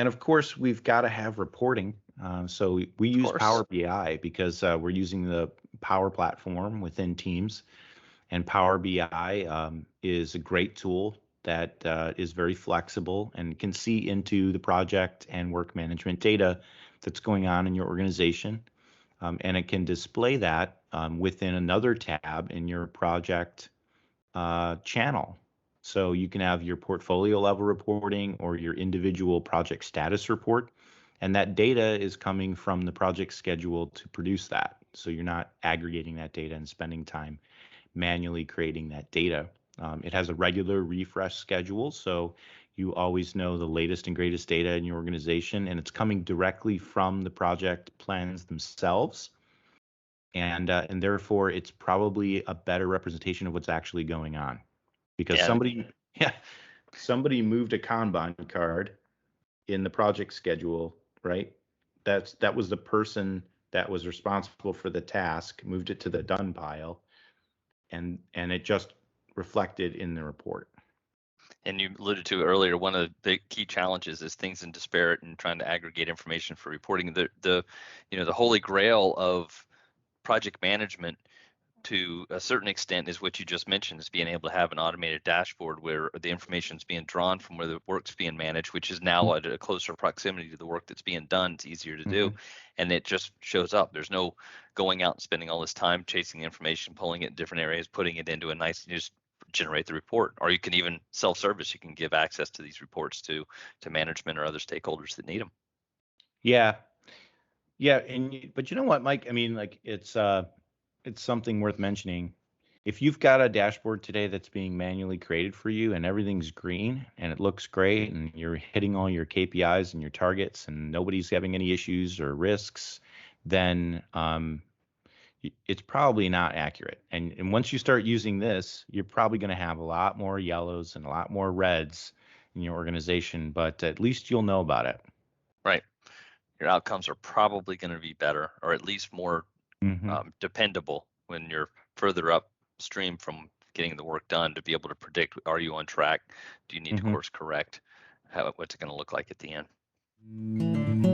And of course, we've got to have reporting. So we Of use course. Power BI because we're using the Power Platform within Teams. And Power BI is a great tool that is very flexible and can see into the project and work management data that's going on in your organization. And it can display that within another tab in your project channel. So you can have your portfolio level reporting or your individual project status report. And that data is coming from the project schedule to produce that. So you're not aggregating that data and spending time manually creating that data. It has a regular refresh schedule, so you always know the latest and greatest data in your organization, and it's coming directly from the project plans themselves. And therefore, it's probably a better representation of what's actually going on because Yeah. yeah, somebody moved a Kanban card in the project schedule, right? That was the person that was responsible for the task, moved it to the done pile, and it just reflected in the report. And you alluded to earlier, one of the big key challenges is things in disparate and trying to aggregate information for reporting. The holy grail of project management to a certain extent is what you just mentioned, is being able to have an automated dashboard where the information is being drawn from where the work's being managed, which is now at a closer proximity to the work that's being done. It's easier to do, Mm-hmm. and it just shows up. There's no going out and spending all this time chasing the information, pulling it in different areas, putting it into a nice, you just generate the report. Or you can even self-service, you can give access to these reports to management or other stakeholders that need them. Yeah, yeah, but you know what, Mike? I mean, like it's something worth mentioning. If you've got a dashboard today that's being manually created for you and everything's green and it looks great and you're hitting all your KPIs and your targets and nobody's having any issues or risks, then it's probably not accurate. And once you start using this, you're probably going to have a lot more yellows and a lot more reds in your organization, but at least you'll know about it. Right. Your outcomes are probably going to be better, or at least more Hmm. dependable when you're further upstream from getting the work done, to be able to predict, are you on track? Do you need to Hmm. course correct? What's it going to look like at the end?